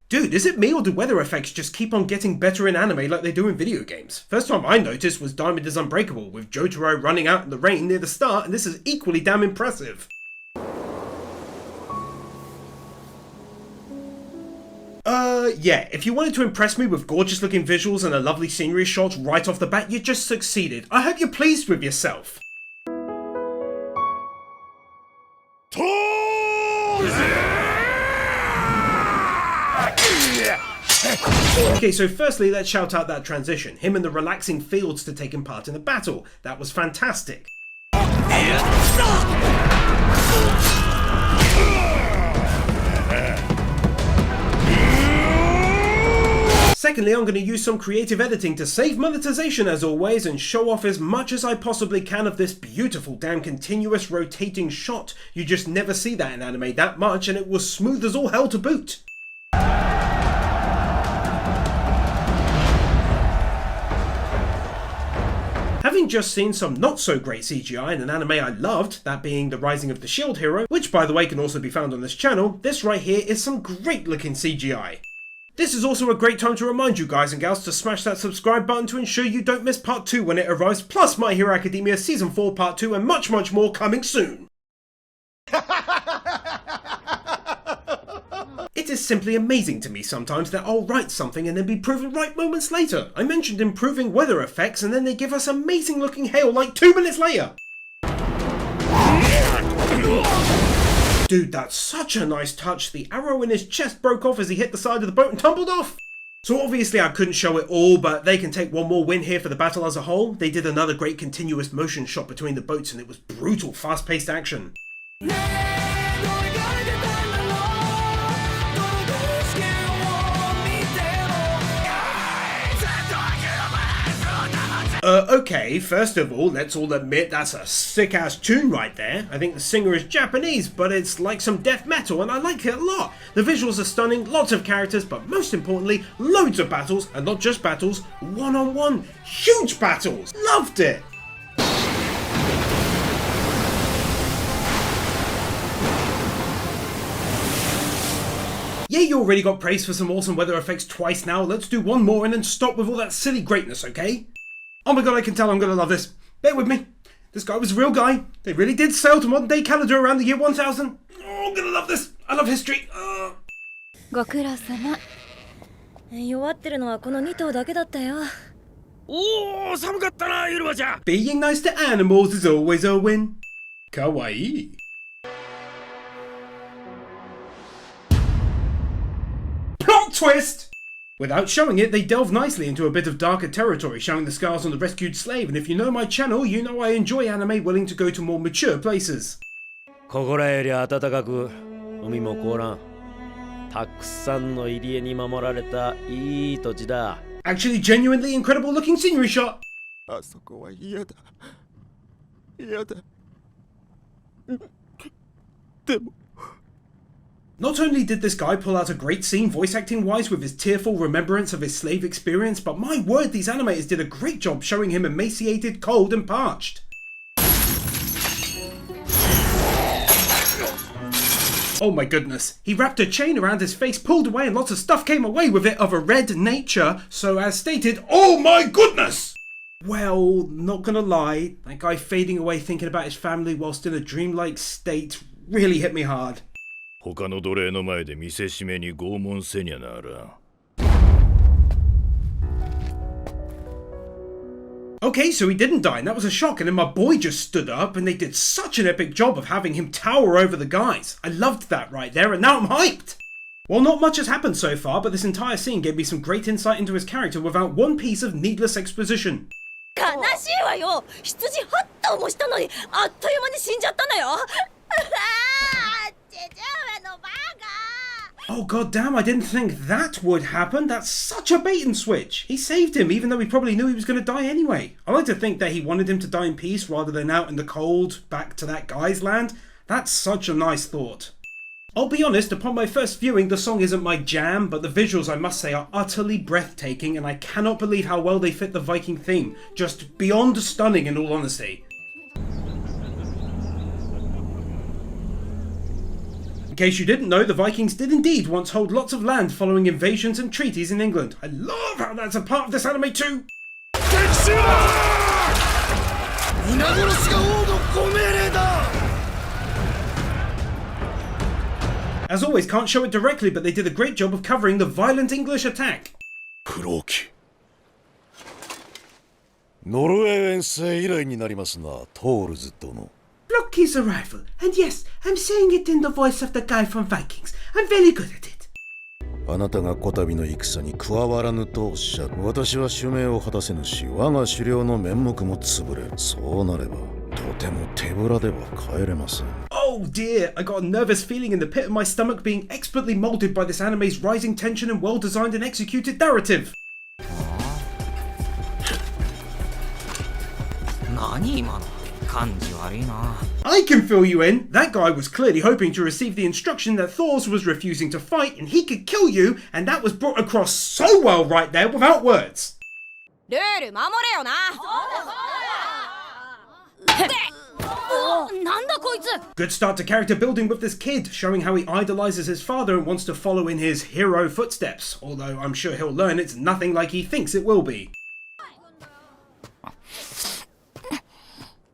Dude, is it me or do weather effects just keep on getting better in anime like they do in video games? First time I noticed was Diamond is Unbreakable, with Jotaro running out in the rain near the start, and this is equally damn impressive. Yeah, if you wanted to impress me with gorgeous looking visuals and a lovely scenery shot right off the bat, you just succeeded. I hope you're pleased with yourself. Okay, so firstly, let's shout out that transition. Him in the relaxing fields to taking part in the battle. That was fantastic. Secondly, I'm going to use some creative editing to save monetization as always and show off as much as I possibly can of this beautiful damn continuous rotating shot. You just never see that in anime that much, and it was smooth as all hell to boot. Having just seen some not so great CGI in an anime I loved, that being The Rising of the Shield Hero, which by the way can also be found on this channel, this right here is some great looking CGI. This is also a great time to remind you guys and gals to smash that subscribe button to ensure you don't miss part 2 when it arrives, plus My Hero Academia Season 4 Part 2 and much more coming soon. It is simply amazing to me sometimes that I'll write something and then be proven right moments later. I mentioned improving weather effects and then they give us amazing looking hail like 2 minutes later. Dude, that's such a nice touch. The arrow in his chest broke off as he hit the side of the boat and tumbled off. So obviously I couldn't show it all, but they can take one more win here for the battle as a whole. They did another great continuous motion shot between the boats and it was brutal, fast-paced action. Okay, first of all, let's all admit that's a sick-ass tune right there. I think the singer is Japanese, but it's like some death metal, and I like it a lot. The visuals are stunning, lots of characters, but most importantly, loads of battles, and not just battles, one-on-one, huge battles. Loved it! Yeah, you already got praise for some awesome weather effects twice now. Let's do one more and then stop with all that silly greatness, okay? Oh my god, I can tell I'm gonna love this. Bear with me. This guy was a real guy. They really did sail to modern day Canada around the year 1000. Oh, I'm gonna love this. I love history. Being nice to animals is always a win. Kawaii. Plot twist! Without showing it, they delve nicely into a bit of darker territory, showing the scars on the rescued slave, and if you know my channel, you know I enjoy anime willing to go to more mature places. Actually, genuinely incredible looking scenery shot! Not only did this guy pull out a great scene voice acting wise with his tearful remembrance of his slave experience, but my word, these animators did a great job showing him emaciated, cold and parched. Oh my goodness, he wrapped a chain around his face, pulled away and lots of stuff came away with it of a red nature, so as stated, oh my goodness! Well, not gonna lie, that guy fading away thinking about his family whilst in a dreamlike state really hit me hard. Okay, so he didn't die, and that was a shock, and then my boy just stood up, and they did such an epic job of having him tower over the guys. I loved that right there, and now I'm hyped! Well, not much has happened so far, but this entire scene gave me some great insight into his character without one piece of needless exposition. Oh god damn, I didn't think that would happen. That's such a bait and switch. He saved him even though he probably knew he was going to die anyway. I like to think that he wanted him to die in peace rather than out in the cold back to that guy's land. That's such a nice thought. I'll be honest, upon my first viewing the song isn't my jam, but the visuals I must say are utterly breathtaking and I cannot believe how well they fit the Viking theme. Just beyond stunning in all honesty. case you didn't know, the Vikings did indeed once hold lots of land following invasions and treaties in England. I love how that's a part of this anime too! As always, can't show it directly, but they did a great job of covering the violent English attack. ノルウェー遠征以来になりますな、トールズ殿。Floki's arrival, and yes, I'm saying it in the voice of the guy from Vikings. I'm very good at it. あなたがこたびの戦に加わらぬとおっしゃる。私は使命を果たせぬし、我が狩猟の面目も潰れる。そうなれば、とても手ぶらでは帰れません。Oh dear, I got a nervous feeling in the pit of my stomach being expertly molded by this anime's rising tension and well-designed and executed narrative. 何今の感じ悪いな。 I can fill you in. That guy was clearly hoping to receive the instruction that Thor's was refusing to fight and he could kill you, and that was brought across so well right there without words. ルール守れよな。なんだこいつ。 Good start to character building with this kid, showing how he idolizes his father and wants to follow in his hero footsteps, although I'm sure he'll learn it's nothing like he thinks it will be.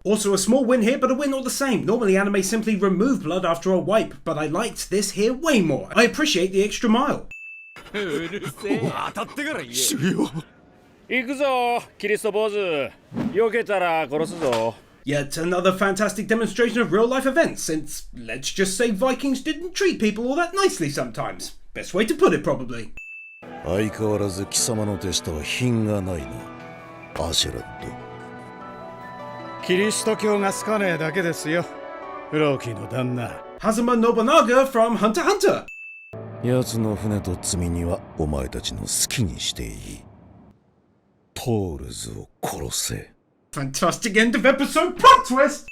Also a small win here, but a win all the same. Normally anime simply remove blood after a wipe, but I liked this here way more. I appreciate the extra mile. 行くぞ、キリスト坊主。避けたら殺すぞ。 Yet another fantastic demonstration of real life events, since let's just say Vikings didn't treat people all that nicely sometimes. Best way to put it, probably. 相変わらず貴様の手下は品がないな、アシェラット。キリスト教が好かねえだけですよ、フローキーの旦那。 Hazuma Nobunaga from Hunter x Hunter. 奴の船と罪にはお前たちの好きにしていい。トールズを殺せ。 Fantastic end of episode plot twist!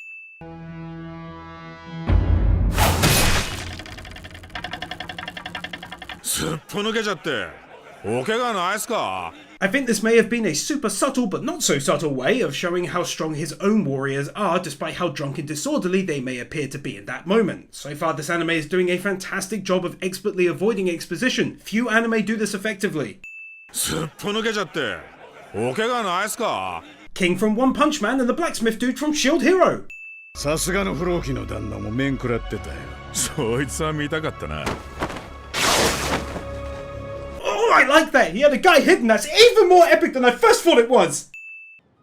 すっぽ抜けちゃって、お怪我ないっすか? I think this may have been a super subtle but not so subtle way of showing how strong his own warriors are despite how drunk and disorderly they may appear to be in that moment. So far this anime is doing a fantastic job of expertly avoiding exposition. Few anime do this effectively. すっぽ抜けちゃって、お怪我ないっすか? King from One Punch Man and the blacksmith dude from Shield Hero. さすがのフローキーの旦那も面食らってたよ。そいつは見たかったな。 Oh, I like that! He had a guy hidden. That's even more epic than I first thought it was!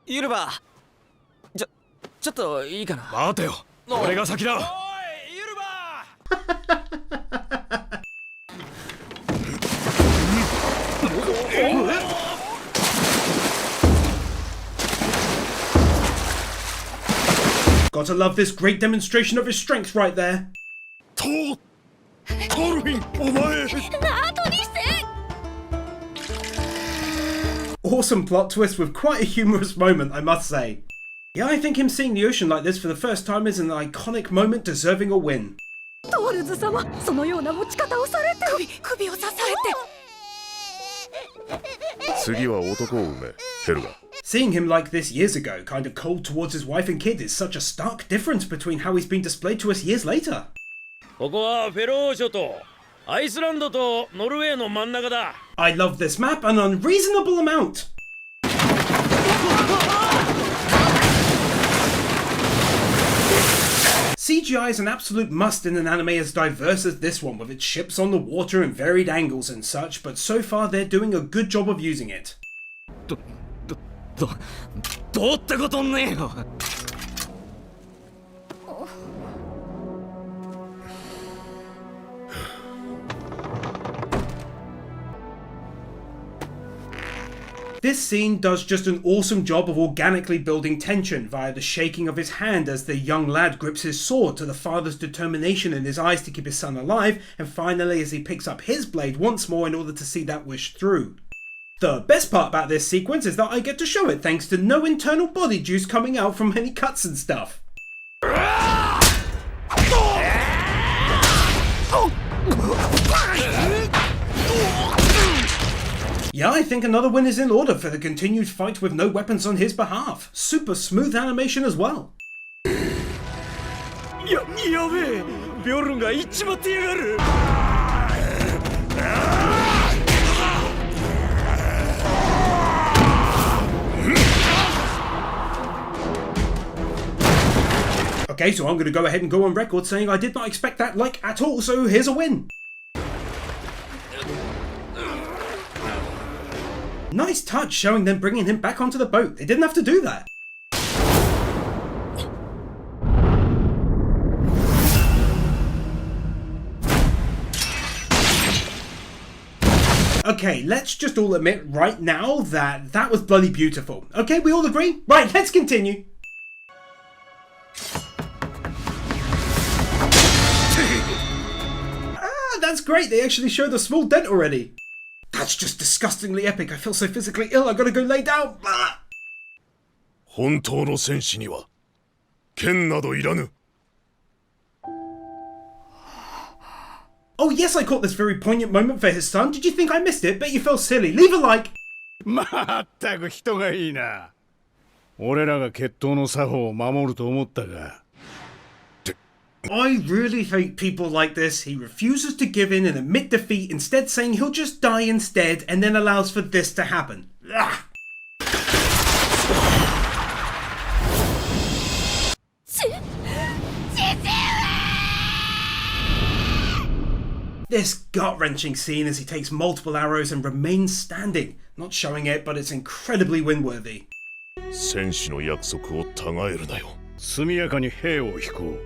ユルバ、ちょっといいかな。待てよ、俺が先だ。おい、ユルバGotta love this great demonstration of his strength right there. トルフィン、お前。Awesome plot twist with quite a humorous moment, I must say. Yeah, I think him seeing the ocean like this for the first time is an iconic moment deserving a win. トールズ様、そのような持ち方をされて。首を刺されて。次は男を産め、ヘルガ。 Seeing him like this years ago, kind of cold towards his wife and kid, is such a stark difference between how he's been displayed to us years later. ここはフェロー諸島。アイスランドとノルウェーの真ん中だ。 I love this map an unreasonable amount. CGI is an absolute must in an anime as diverse as this one, with its ships on the water and varied angles and such, but so far they're doing a good job of using it. どうってことねえよ。 This scene does just an awesome job of organically building tension via the shaking of his hand as the young lad grips his sword, to the father's determination in his eyes to keep his son alive, and finally as he picks up his blade once more in order to see that wish through. The best part about this sequence is that I get to show it thanks to no internal body juice coming out from any cuts and stuff. Yeah, I think another win is in order for the continued fight with no weapons on his behalf. Super smooth animation as well. やべえ、ビョルンが行っちまってやがる。Okay, so I'm going to go ahead and go on record saying I did not expect that, like, at all, so here's a win. Nice touch showing them bringing him back onto the boat. They didn't have to do that. Okay, let's just all admit right now that that was bloody beautiful. Okay, we all agree? Right, let's continue. That's great, they actually showed a small dent already. That's just disgustingly epic. I feel so physically ill, I gotta go lay down. 本当の戦士には剣などいらぬ。 Oh yes, I caught this very poignant moment for his son. Did you think I missed it? Bet you felt silly. Leave a like. まったく人がいいな。俺らが決闘の作法を守ると思ったが。 I really hate people like this. He refuses to give in and admit defeat, instead saying he'll just die instead, and then allows for this to happen. Ugh. This gut-wrenching scene as he takes multiple arrows and remains standing. Not showing it, but it's incredibly win-worthy. 戦士の約束をたがえるなよ。速やかに兵を引こう。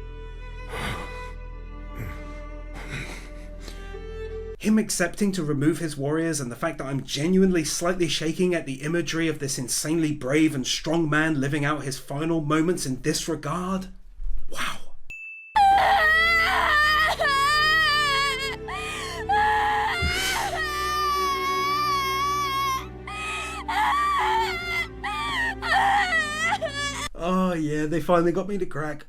Him accepting to remove his warriors and the fact that I'm genuinely slightly shaking at the imagery of this insanely brave and strong man living out his final moments in this regard. Wow. Oh yeah, they finally got me to crack.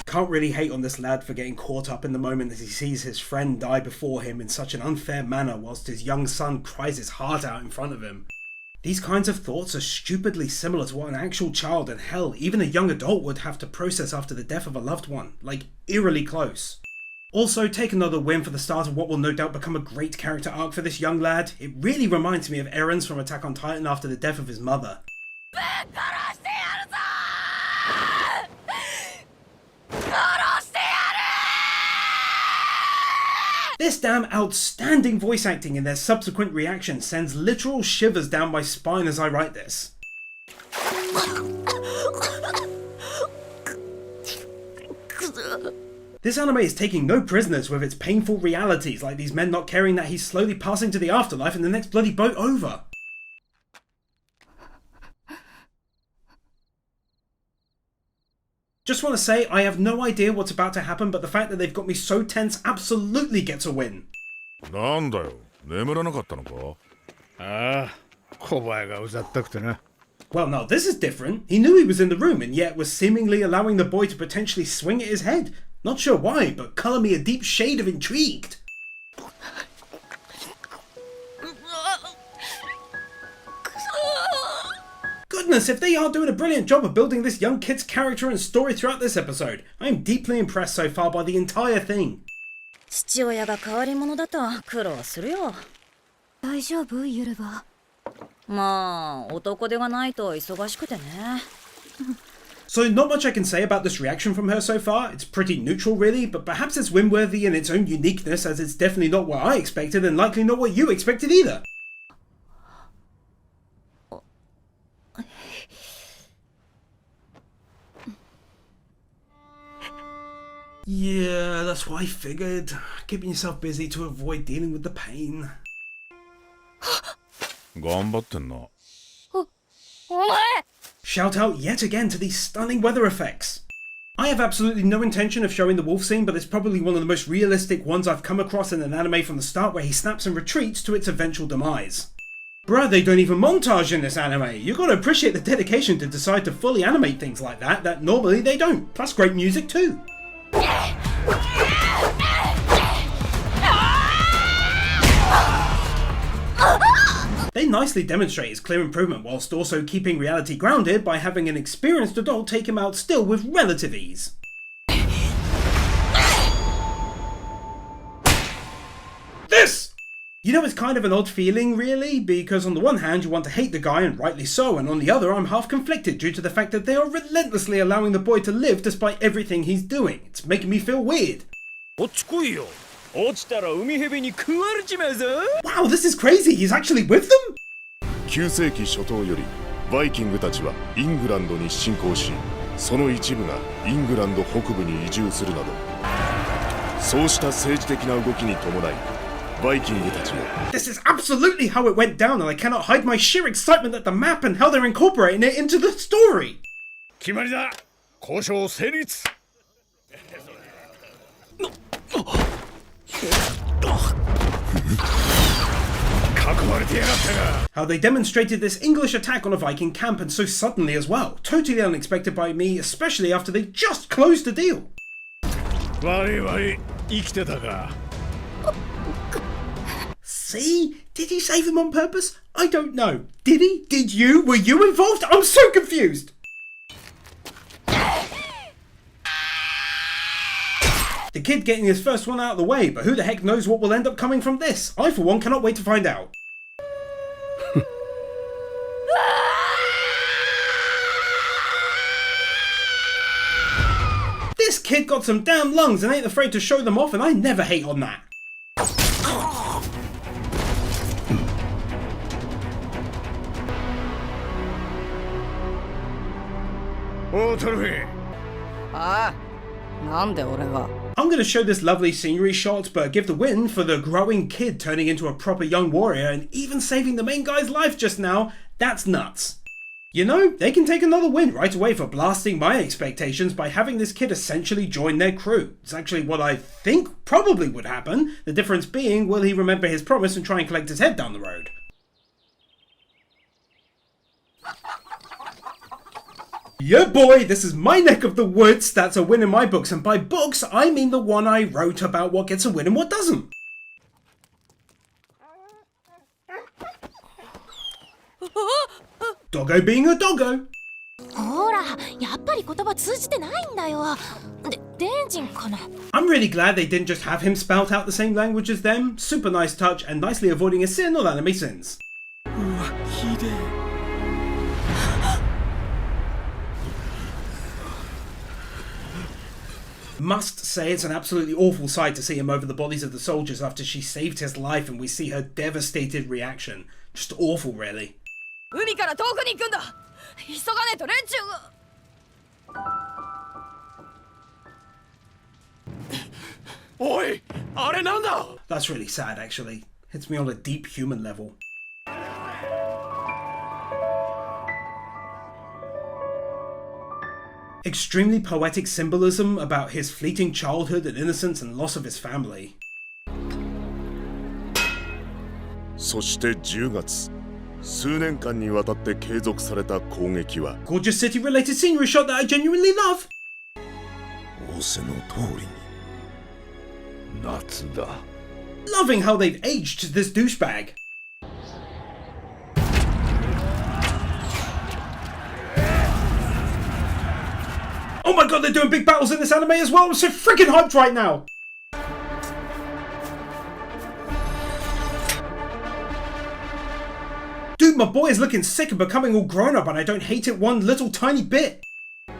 Can't really hate on this lad for getting caught up in the moment as he sees his friend die before him in such an unfair manner whilst his young son cries his heart out in front of him. These kinds of thoughts are stupidly similar to what an actual child and hell, even a young adult would have to process after the death of a loved one, like eerily close. Also, take another win for the start of what will no doubt become a great character arc for this young lad. It really reminds me of Eren's from Attack on Titan after the death of his mother. This damn outstanding voice acting in their subsequent reaction sends literal shivers down my spine as I write this. This anime is taking no prisoners with its painful realities, like these men not caring that he's slowly passing to the afterlife in the next bloody boat over. Just want to say, I have no idea what's about to happen, but the fact that they've got me so tense absolutely gets a win. なんだよ、眠らなかったのか？ああ、小林がうざったくてな。 Well, no, this is different. He knew he was in the room and yet was seemingly allowing the boy to potentially swing at his head. Not sure why, but colour me a deep shade of intrigued. Goodness, if they are doing a brilliant job of building this young kid's character and story throughout this episode, I am deeply impressed so far by the entire thing. 父親が変わり者だと苦労するよ。大丈夫、ユルバ。まあ、男手がないと忙しくてね。So not much I can say about this reaction from her so far. It's pretty neutral really, but perhaps it's win-worthy in its own uniqueness as it's definitely not what I expected and likely not what you expected either. Yeah, that's what I figured. Keeping yourself busy to avoid dealing with the pain. 頑張ってんな。お前 Shout out yet again to these stunning weather effects. I have absolutely no intention of showing the wolf scene, but it's probably one of the most realistic ones I've come across in an anime from the start, where he snaps and retreats to its eventual demise. Bruh, they don't even montage in this anime. You gotta appreciate the dedication to decide to fully animate things like that normally they don't. Plus great music too. They nicely demonstrate his clear improvement whilst also keeping reality grounded by having an experienced adult take him out still with relative ease. This! You know, it's kind of an odd feeling, really, because on the one hand you want to hate the guy, and rightly so, and on the other I'm half conflicted due to the fact that they are relentlessly allowing the boy to live despite everything he's doing. It's making me feel weird. Wow, this is crazy, he's actually with them? 9世紀初頭よりバイキングたちはイングランドに侵攻し、その一部がイングランド北部に移住するなど、そうした政治的な動きに伴い、バイキングたちも This is absolutely how it went down, and I cannot hide my sheer excitement at the map and how they're incorporating it into the story. 決まりだ。交渉成立。How they demonstrated this English attack on a Viking camp, and so suddenly as well. Totally unexpected by me, especially after they just closed the deal. 悪い悪い、生きてたか。See? Did he save him on purpose? I don't know. Did he? Did you? Were you involved? I'm so confused. The kid getting his first one out of the way, but who the heck knows what will end up coming from this? I, for one, cannot wait to find out. This kid got some damn lungs and ain't afraid to show them off, and I never hate on that. Oh, Torfi. I'm going to show this lovely scenery shot, but give the win for the growing kid turning into a proper young warrior and even saving the main guy's life just now. That's nuts. You know, they can take another win right away for blasting my expectations by having this kid essentially join their crew. It's actually what I think probably would happen, the difference being, will he remember his promise and try and collect his head down the road? Yeah boy, this is my neck of the woods. That's a win in my books, and by books I mean the one I wrote about what gets a win and what doesn't. Doggo being a doggo. ほら、やっぱり言葉通じてないんだよ。デンジンかな。 I'm really glad they didn't just have him spout out the same language as them. Super nice touch and nicely avoiding a sin or anime sins. Must say it's an absolutely awful sight to see him over the bodies of the soldiers after she saved his life, and we see her devastated reaction. Just awful, really. 海から遠くに行くんだ。急がねえと連中が。おい、あれなんだ。 That's really sad, actually. Hits me on a deep human level. Extremely poetic symbolism about his fleeting childhood and innocence and loss of his family. そして10月、数年間にわたって継続された攻撃は Gorgeous city related scenery shot that I genuinely love. 仰せの通りに夏だ。 Loving how they've aged this douchebag. Oh my god, they're doing big battles in this anime as well. I'm so freaking hyped right now. Dude, my boy is looking sick and becoming all grown up, and I don't hate it one little tiny bit.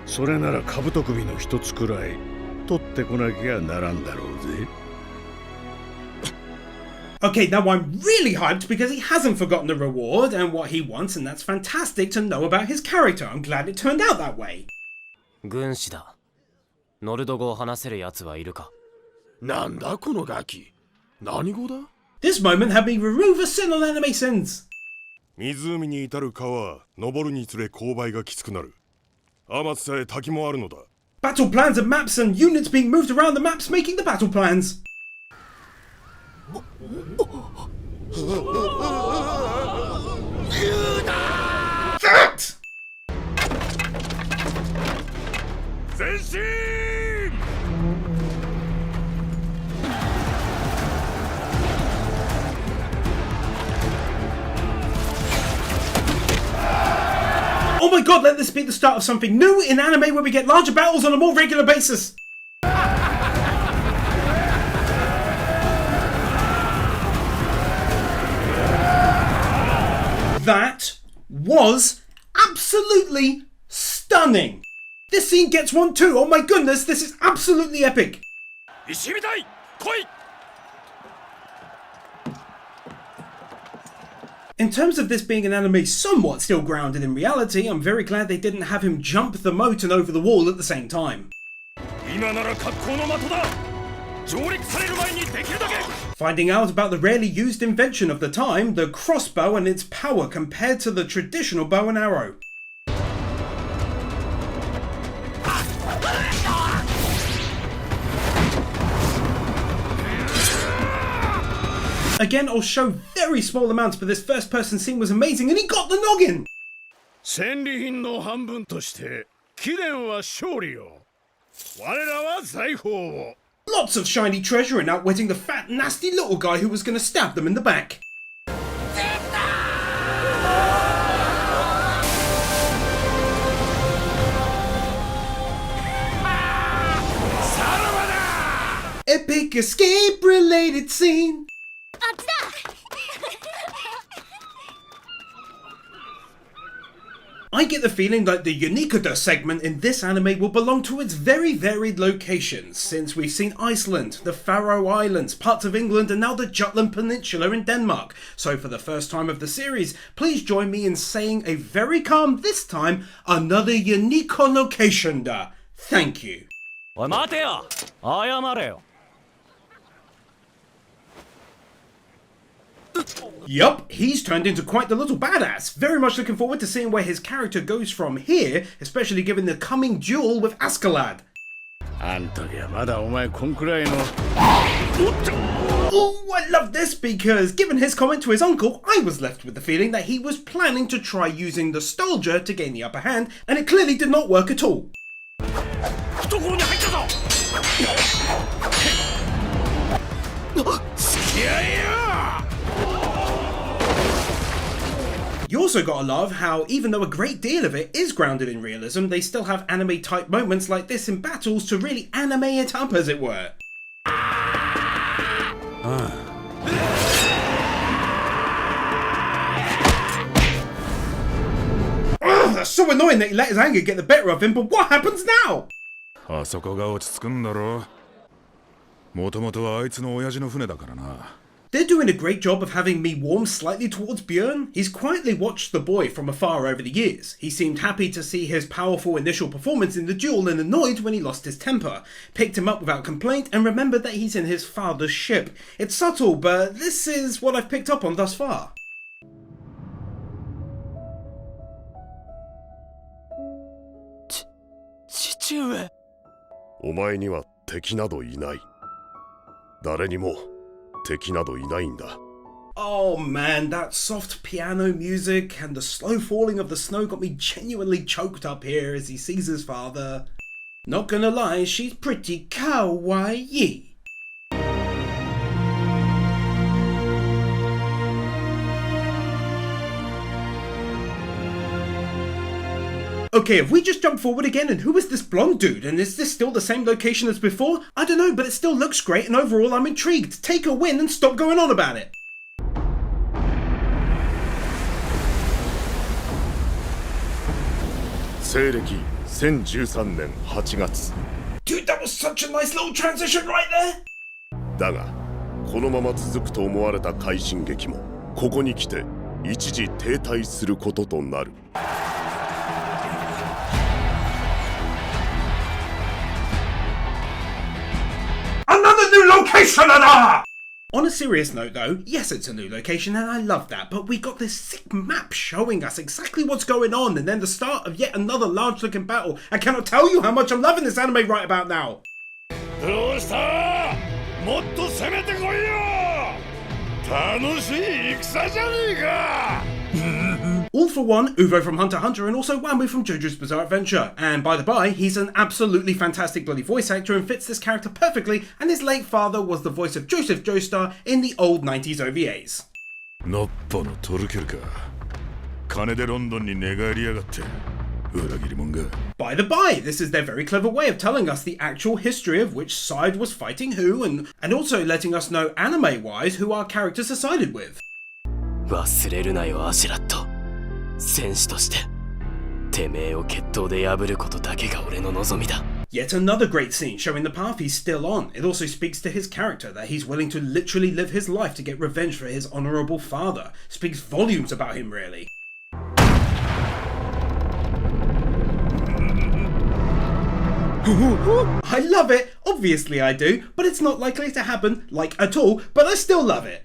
それなら兜首の一つくらい取ってこなきゃならんだろうぜ。 Okay, now I'm really hyped because he hasn't forgotten the reward and what he wants, and that's fantastic to know about his character. I'm glad it turned out that way. 軍師だ。ノルド語を話せるやつはいるか。なんだこのガキ。何語だ？ This moment had me remove a sin on anime sins. 湖に至る川、登るにつれ勾配がきつくなる。天津さえ滝もあるのだ。 Battle plans and maps and units being moved around the maps making the battle plans. That! 前進！ Wow, Oh my god, let this be the start of something new in anime where we get larger battles on a more regular basis. That was absolutely stunning. This scene gets one too. Oh my goodness, this is absolutely epic. In terms of this being an anime somewhat still grounded in reality, I'm very glad they didn't have him jump the moat and over the wall at the same time. Finding out about the rarely used invention of the time, the crossbow and its power compared to the traditional bow and arrow. Again, I'll show very small amounts, but this first person scene was amazing and he got the noggin! 戦利品の半分として貴殿は勝利を我らは財宝を Lots of shiny treasure and outwitting the fat, nasty little guy who was going to stab them in the back. Epic escape-related scene. I get the feeling that the Unikada segment in this anime will belong to its very varied locations, since we've seen Iceland, the Faroe Islands, parts of England and now the Jutland Peninsula in Denmark. So for the first time of the series, please join me in saying a very calm, this time, another unique location da. Thank you. Yup, he's turned into quite the little badass. Very much looking forward to seeing where his character goes from here, especially given the coming duel with Askeladd. Oh, I love this because given his comment to his uncle, I was left with the feeling that he was planning to try using nostalgia to gain the upper hand, and it clearly did not work at all. You also gotta love how, even though a great deal of it is grounded in realism, they still have anime-type moments like this in battles to really anime it up, as it were. Oh, that's so annoying that he let his anger get the better of him, but what happens now? あそこが落ち着くんだろう。もともとはあいつの親父の船だからな。 They're doing a great job of having me warm slightly towards Björn. He's quietly watched the boy from afar over the years. He seemed happy to see his powerful initial performance in the duel and annoyed when he lost his temper. Picked him up without complaint and remembered that he's in his father's ship. It's subtle, but this is what I've picked up on thus far. 父上。お前には敵などいない。誰にも敵などいないんだ。 Oh man, that soft piano music and the slow falling of the snow got me genuinely choked up here as he sees his father. Not gonna lie, she's pretty kawaii. Okay, if we just jump forward again, and who is this blonde dude? And is this still the same location as before? I don't know, but it still looks great, and overall I'm intrigued. Take a win and stop going on about it. Dude, that was such a nice little transition right there. だが、このまま続くと思われた快進撃も、ここに来て一時停滞することとなる。 Another new location, Anna! On a serious note though, yes it's a new location and I love that, but we got this sick map showing us exactly what's going on and then the start of yet another large looking battle. I cannot tell you how much I'm loving this anime right about now. どうした?もっと攻めてこいよ!楽しい戦じゃねえか! All for one, Uvo from Hunter x Hunter and also Wambu from JoJo's Bizarre Adventure. And by the by, he's an absolutely fantastic bloody voice actor and fits this character perfectly, and his late father was the voice of Joseph Joestar in the old 90s OVAs. のっぽのトルケルか。金でロンドンに寝返りやがって。裏切り者が By the by, this is their very clever way of telling us the actual history of which side was fighting who, and also letting us know anime-wise who our characters are sided with. 忘れるなよアシュラット。戦士としててめえを決闘で破ることだけが俺の望みだ。 Yet another great scene showing the path he's still on. It also speaks to his character, that he's willing to literally live his life to get revenge for his honourable father. Speaks volumes about him, really. I love it, obviously I do, but it's not likely to happen, like at all, but I still love it.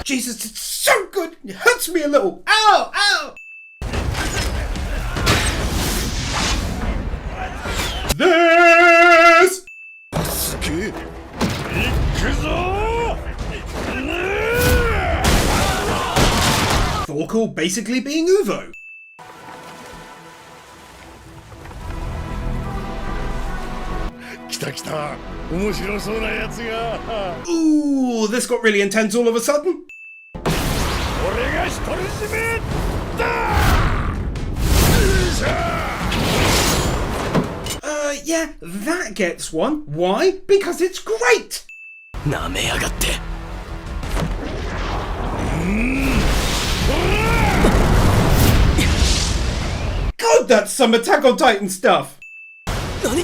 Jesus, it's so good! It hurts me a little. Ow! Ow! This! すげえ Thorkel basically being Uvo. 来た来た面白そうなやつが Ooh, this got really intense all of a sudden. 俺が独り占めだ Yeah, that gets one. Why? Because it's great! なめやがって。 God, that's some Attack on Titan stuff! 何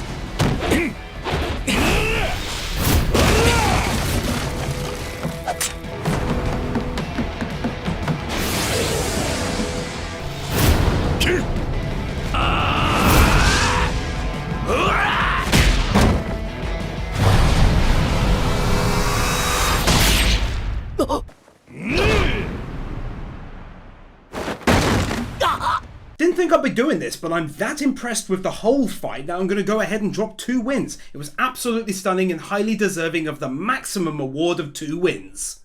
Didn't think I'd be doing this, but I'm that impressed with the whole fight that I'm going to go ahead and drop 2 wins. It was absolutely stunning and highly deserving of the maximum award of 2 wins.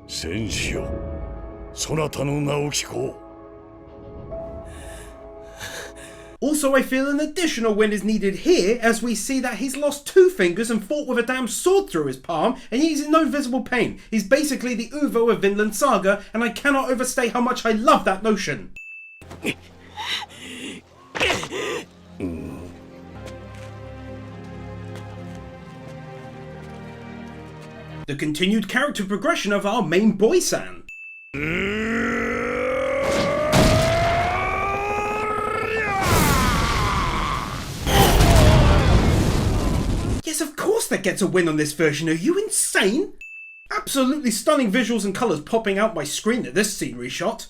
戦士よそなたの名を聞こう Also, I feel an additional win is needed here, as we see that he's lost 2 fingers and fought with a damn sword through his palm, and he's in no visible pain. He's basically the Uvo of Vinland Saga, and I cannot overstate how much I love that notion. The continued character progression of our main boy-san. Yes, of course that gets a win on this version. Are you insane? Absolutely stunning visuals and colours popping out my screen at this scenery shot.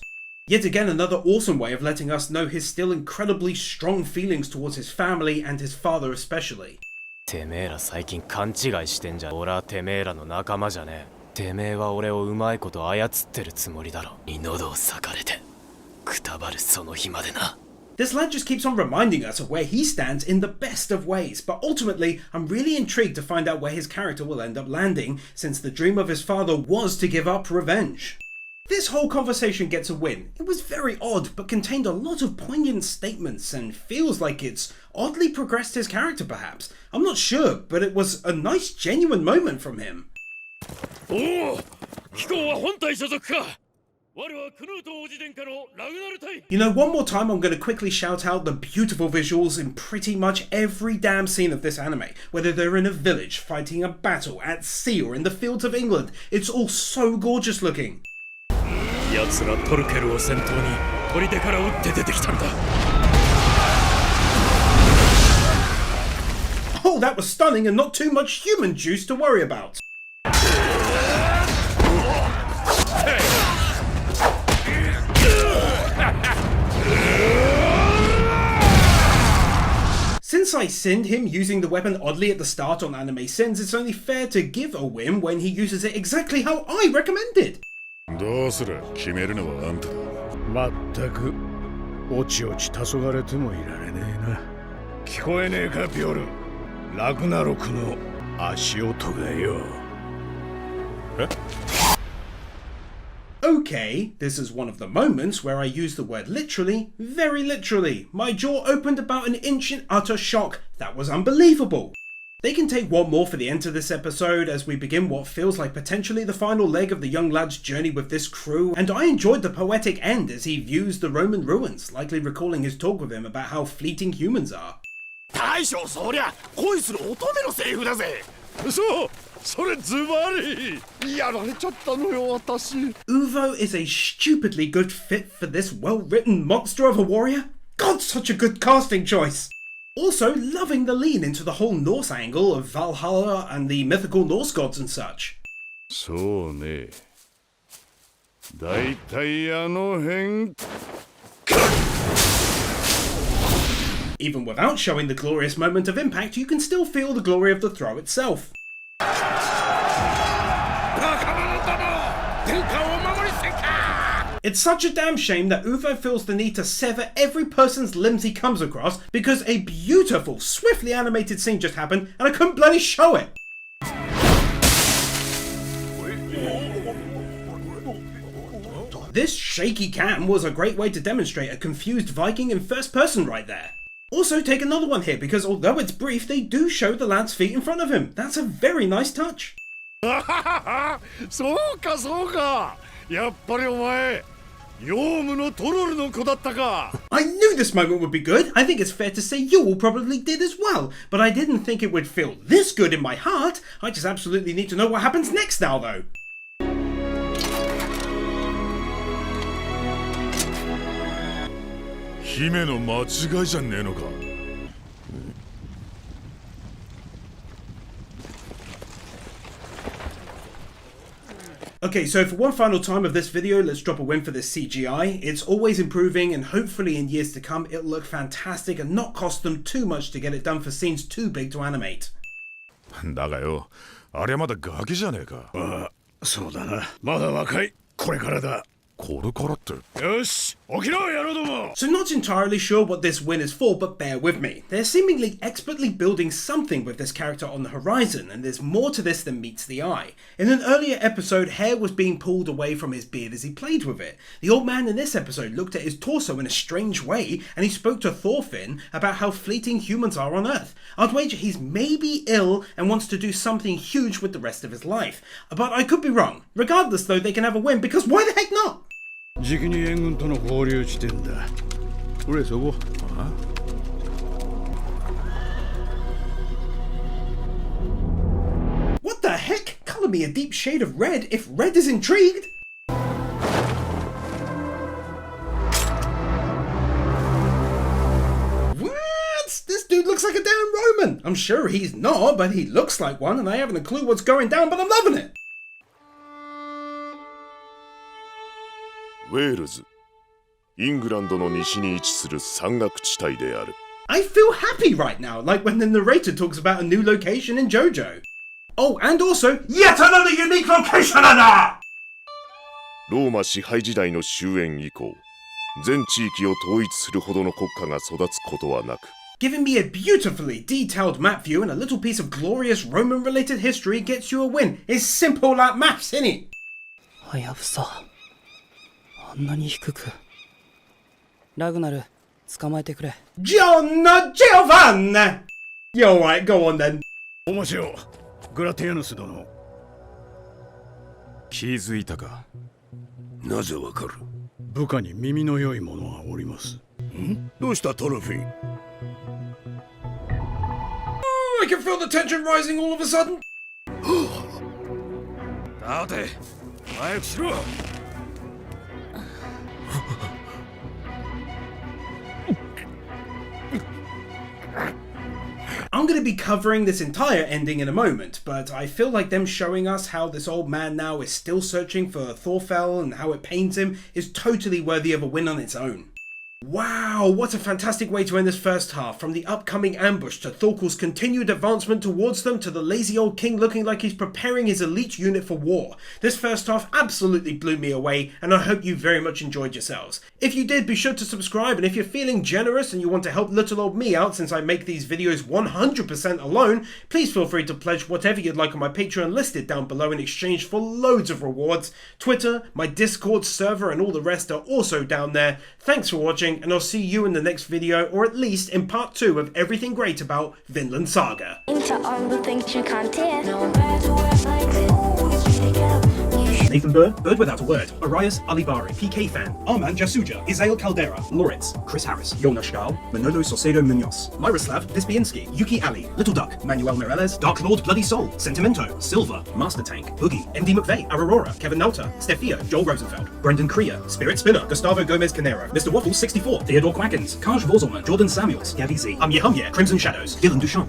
Yet again, another awesome way of letting us know his still incredibly strong feelings towards his family and his father especially. てめえら最近勘違いしてんじゃん。俺はてめえらの仲間じゃねえ。てめえは俺をうまいこと操ってるつもりだろ。に喉を裂かれてくたばるその日までな。 This lad just keeps on reminding us of where he stands in the best of ways, but ultimately, I'm really intrigued to find out where his character will end up landing, since the dream of his father was to give up revenge. This whole conversation gets a win. It was very odd, but contained a lot of poignant statements and feels like it's oddly progressed his character perhaps. I'm not sure, but it was a nice genuine moment from him. おお貴公は本隊所属か You know, one more time I'm going to quickly shout out the beautiful visuals in pretty much every damn scene of this anime. Whether they're in a village, fighting a battle, at sea, or in the fields of England. It's all so gorgeous looking. 奴らトルケルを先頭に砦から撃って出てきたんだ Oh, that was stunning and not too much human juice to worry about. Since I sinned him using the weapon oddly at the start on Anime Sins, it's only fair to give a win when he uses it exactly how I recommended. どうする決めるのはあんただまったくおちおち黄昏てもいられねえな聞こえねえかビョルラグナロクの足音がよえ Okay, this is one of the moments where I use the word literally, very literally. My jaw opened about an inch in utter shock. That was unbelievable. They can take one more for the end of this episode as we begin what feels like potentially the final leg of the young lad's journey with this crew, and I enjoyed the poetic end as he views the Roman ruins, likely recalling his talk with him about how fleeting humans are. 大将そりゃ恋する乙女のセリフだぜ。そうそれズバリやられちゃったのよ私。 Uvo is a stupidly good fit for this well-written monster of a warrior. God, such a good casting choice. Also, loving the lean into the whole Norse angle of Valhalla and the mythical Norse gods and such. そうね。だいたいあの辺。 Even without showing the glorious moment of impact, you can still feel the glory of the throw itself. It's such a damn shame that Uvo feels the need to sever every person's limbs he comes across because a beautiful, swiftly animated scene just happened and I couldn't bloody show it. This shaky cam was a great way to demonstrate a confused Viking in first person right there. Also, take another one here because although it's brief, they do show the lad's feet in front of him. That's a very nice touch. そうかそうか。やっぱりお前。 I knew this moment would be good. I think it's fair to say you all probably did as well. But I didn't think it would feel this good in my heart. I just absolutely need to know what happens next now though. Hime no machigaiじゃねえのか。 Okay, so for one final time of this video, let's drop a win for this CGI. It's always improving and hopefully in years to come it'll look fantastic and not cost them too much to get it done for scenes too big to animate. だがよ、あれはまだガキじゃねえか。ああ、そうだな。まだ若い。これからだ。これからって。よし、起きろ野郎ども。 So not entirely sure what this win is for, but bear with me. They're seemingly expertly building something with this character on the horizon, and there's more to this than meets the eye. In an earlier episode, hair was being pulled away from his beard as he played with it. The old man in this episode looked at his torso in a strange way, and he spoke to Thorfinn about how fleeting humans are on Earth. I'd wager he's maybe ill and wants to do something huge with the rest of his life. But I could be wrong. Regardless though, they can have a win, because why the heck not? じきに援軍との合流地点だ。これそこ。あ？ What the heck? Color me a deep shade of red if red is intrigued. What? This dude looks like a damn Roman. I'm sure he's not, but he looks like one and I haven't a clue what's going down, but I'm loving it. ウェールズ、イングランドの西に位置する山岳地帯である。 I feel happy right now, like when the narrator talks about a new location in JoJo. Oh, and also, yet another unique location in there! ローマ支配時代の終焉以降、全地域を統一するほどの国家が育つことはなく。 Giving me a beautifully detailed map view and a little piece of glorious Roman-related history gets you a win. It's simple like maths, innit? はやぶさ。 あんなに低く。ラグナル、捕まえてくれ。Giovanni! You're alright, go on then. お待ちよ、グラティアヌス殿。気づいたか。なぜわかる？部下に耳の良い者がおります。ん？どうしたトロフィー？ I can feel the tension rising all of a sudden. 待て、早くしろ。 I'm going to be covering this entire ending in a moment, but I feel like them showing us how this old man now is still searching for Thorfell and how it pains him is totally worthy of a win on its own. Wow, what a fantastic way to end this first half, from the upcoming ambush to Thorkel's continued advancement towards them to the lazy old king looking like he's preparing his elite unit for war. This first half absolutely blew me away, and I hope you very much enjoyed yourselves. If you did, be sure to subscribe, and if you're feeling generous and you want to help little old me out since I make these videos 100% alone, please feel free to pledge whatever you'd like on my Patreon listed down below in exchange for loads of rewards. Twitter, my Discord server and all the rest are also down there. Thanks for watching, watching, and I'll see you in the next video, or at least in part 2 of everything great about Vinland Saga. Into all the things you can't hear. Nathan Bird, Bird Without a Word, Arias Alibari, PK Fan, Armand Jasuja, Isael Caldera, Loritz, Chris Harris, Jonas Stahl, Manolo Saucedo Munoz, Miroslav Vispiansky, Yuki Ali, Little Duck, Manuel Mireles, Dark Lord Bloody Soul, Sentimento, Silver, Master Tank, Boogie, MD McVeigh, Aurora, Kevin Nauta, Stefio, Joel Rosenfeld, Brendan Krier, Spirit Spinner, Gustavo Gomez Canero, Mr. Waffles 64, Theodore Quackens, Kaj Vorzelman, Jordan Samuels, Gavi Z, Amye Crimson Shadows, Dylan Duchamp.